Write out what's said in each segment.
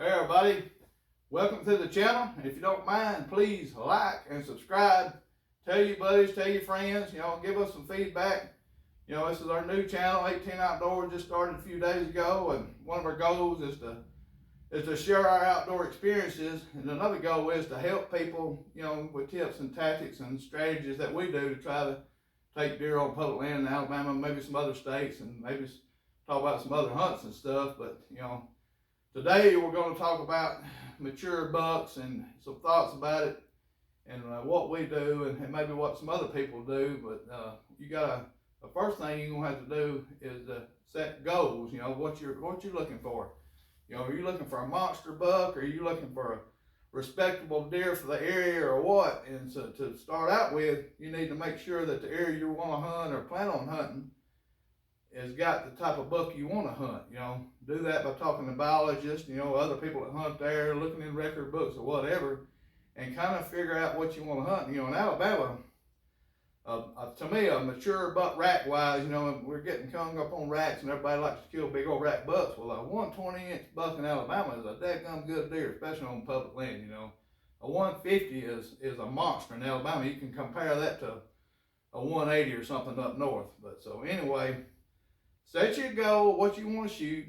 Hey everybody, welcome to the channel. And if you don't mind, please like and subscribe. Tell your buddies, tell your friends, give us some feedback. This is our new channel, 18 Outdoors, just started a few days ago, and one of our goals is to share our outdoor experiences, and another goal is to help people, with tips and tactics and strategies that we do to try to take deer on public land in Alabama, maybe some other states, and maybe talk about some other hunts and stuff. But today we're going to talk about mature bucks and some thoughts about it, and what we do, and maybe what some other people do. But the first thing you're gonna have to do is set goals. What you're looking for. Are you looking for a monster buck, or are you looking for a respectable deer for the area, or what? And so to start out with, you need to make sure that the area you want to hunt or plan on hunting has got the type of buck you want to hunt. Do that by talking to biologists, other people that hunt there, looking in record books or whatever, and kind of figure out what you want to hunt. In Alabama, to me, a mature buck rack wise, we're getting hung up on racks, and everybody likes to kill big old rack bucks. Well, a 120-inch buck in Alabama is a dadgum good deer, especially on public land. A 150 is a monster in Alabama. You can compare that to a 180 or something up north. But so anyway, set your goal, what you want to shoot,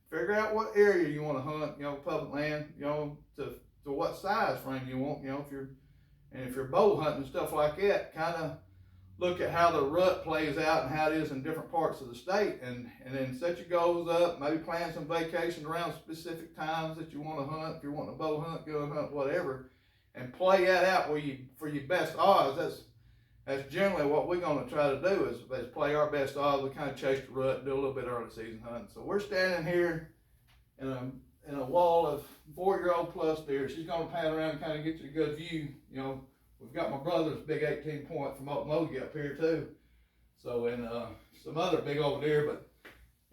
figure out what area you want to hunt, public land, to what size frame you want, if you're bow hunting and stuff like that, kind of look at how the rut plays out and how it is in different parts of the state, and then set your goals up, maybe plan some vacation around specific times that you want to hunt. If you want to bow hunt, gun hunt, whatever, and play that out for your best odds. That's generally what we're going to try to do is play our best odds. We kind of chase the rut, do a little bit of early season hunting. So we're standing here in a wall of 4-year-old plus deer. She's going to pan around and kind of get you a good view. We've got my brother's big 18 point from Okmulgee up here too. So, and some other big old deer. But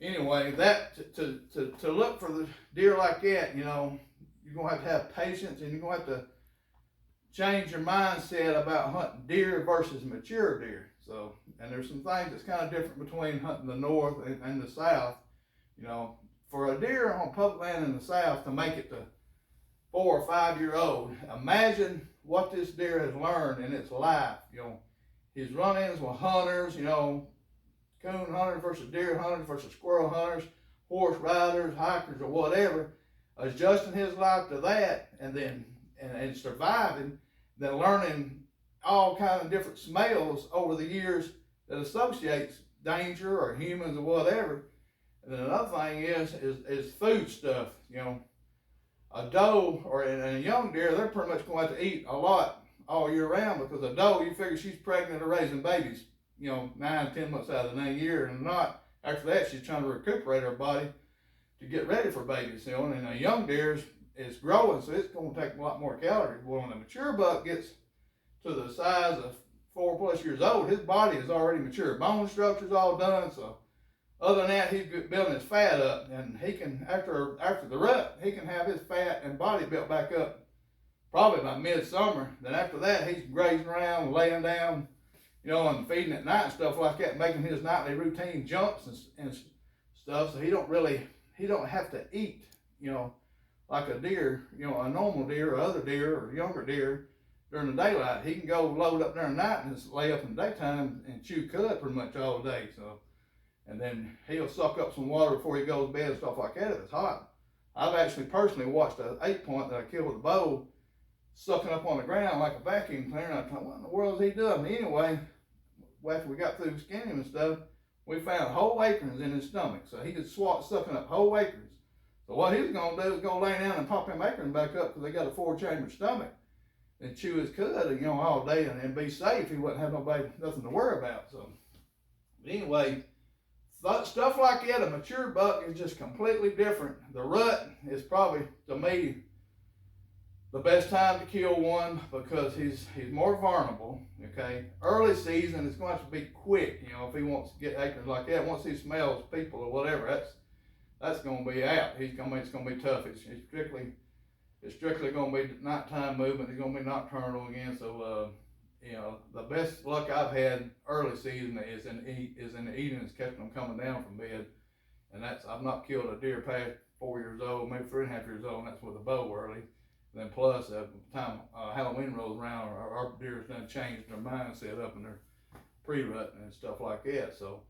anyway, that to look for the deer like that, you're going to have patience, and you're going to have to change your mindset about hunting deer versus mature deer. So, and there's some things that's kind of different between hunting the north and the south. For a deer on public land in the south to make it to 4 or 5 year old, imagine what this deer has learned in its life. His run-ins with hunters, coon hunters versus deer hunters versus squirrel hunters, horse riders, hikers, or whatever, adjusting his life to that, and then and surviving, then learning all kind of different smells over the years that associates danger or humans or whatever. And then another thing is food stuff. A doe or a young deer, they're pretty much going to have to eat a lot all year round, because a doe, you figure she's pregnant or raising babies, 9-10 months out of the year, and not after that she's trying to recuperate her body to get ready for babies. And a young deer is growing, so it's going to take a lot more calories. Well, when a mature buck gets to the size of 4+ years old, his body is already mature. Bone structure's all done, so other than that, he's building his fat up, and he can, after the rut, he can have his fat and body built back up probably by midsummer. Then after that, he's grazing around, laying down, and feeding at night and stuff like that, making his nightly routine jumps and stuff. So he don't have to eat, like a deer, a normal deer or other deer or younger deer during the daylight. He can go load up during the night and just lay up in the daytime and chew cud pretty much all day. So, and then he'll suck up some water before he goes to bed and stuff like that if it's hot. I've actually personally watched an 8-point that I killed with a bow sucking up on the ground like a vacuum cleaner, and I thought, what in the world is he doing? Anyway, after we got through skinning him and stuff, we found whole acorns in his stomach. So he just sucking up whole acorns. So what he was going to do is go lay down and pop them acorns back up, because they got a 4-chambered stomach, and chew his cud, all day and be safe. He wouldn't have nothing to worry about. So, but anyway, stuff like that, a mature buck is just completely different. The rut is probably, to me, the best time to kill one, because he's more vulnerable. Okay, early season is going to have to be quick. If he wants to get acorns like that, once he smells people or whatever, that's going to be out. It's going to be tough. It's strictly going to be nighttime movement. It's going to be nocturnal again. So the best luck I've had early season is in the evenings, catching them coming down from bed, and I've not killed a deer 4 years old, maybe 3.5 years old, and that's with a bow early. And then plus, by the time Halloween rolls around, our deer's done changed their mindset up in their pre-rutting and stuff like that. So,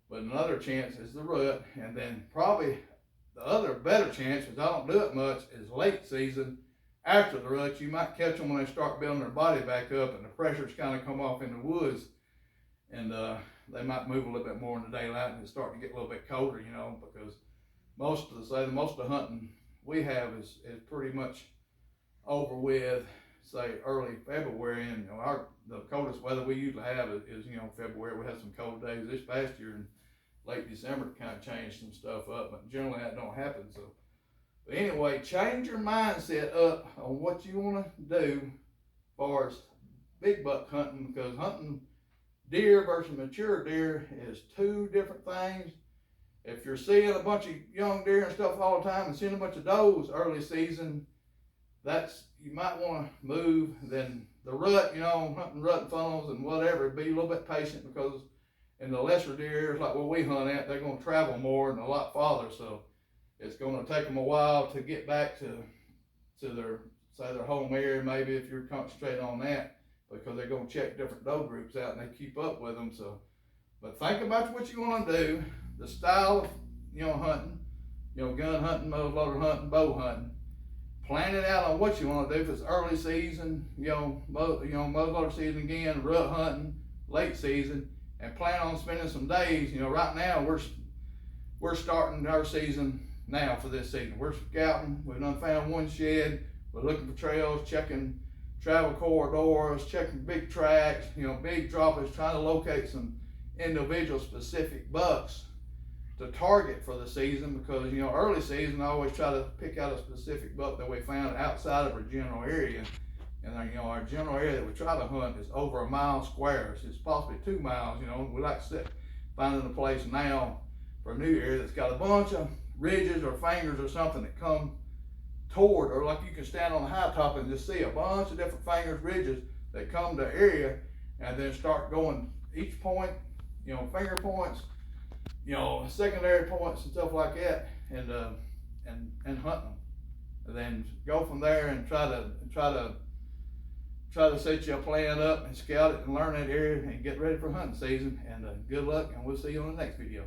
but another chance is the rut, and then probably the other better chance, because I don't do it much, is late season. After the rut, you might catch them when they start building their body back up and the pressure's kind of come off in the woods, and they might move a little bit more in the daylight and it's starting to get a little bit colder, you know, because most of the hunting we have is pretty much over with, say, early February, and you know, the coldest weather we usually have is you know, February. We had some cold days this past year, and late December kind of changed some stuff up, but generally that don't happen. So, but anyway, change your mindset up on what you want to do as far as big buck hunting, because hunting deer versus mature deer is two different things. If you're seeing a bunch of young deer and stuff all the time and seeing a bunch of does early season, you might want to move. Then the rut, you know, hunting rut funnels and whatever, be a little bit patient, because in the lesser deer areas like where we hunt at, they're going to travel more and a lot farther, so it's going to take them a while to get back to their, say, their home area, maybe, if you're concentrating on that, because they're going to check different doe groups out and they keep up with them. So, but think about what you want to do, the style of, you know, hunting, you know, gun hunting, muzzleloader hunting, bow hunting. Plan it out on what you want to do. If it's early season, muzzleloader season again, rut hunting, late season, and plan on spending some days. You know, right now we're starting our season now for this season. We're scouting. We've done found one shed. We're looking for trails, checking travel corridors, checking big tracks, you know, big droppers, trying to locate some individual specific bucks to target for the season, because, you know, early season I always try to pick out a specific buck that we found outside of our general area. And you know, our general area that we try to hunt is over 1 mile square. So it's possibly 2 miles, you know. We like to finding a place now for a new area that's got a bunch of ridges or fingers or something that come toward, or like you can stand on the high top and just see a bunch of different fingers, ridges that come to area, and then start going each point, you know, finger points, you know, secondary points and stuff like that, and hunt them, and then go from there and try to set your plan up and scout it and learn that area and get ready for hunting season. And good luck, and we'll see you on the next video.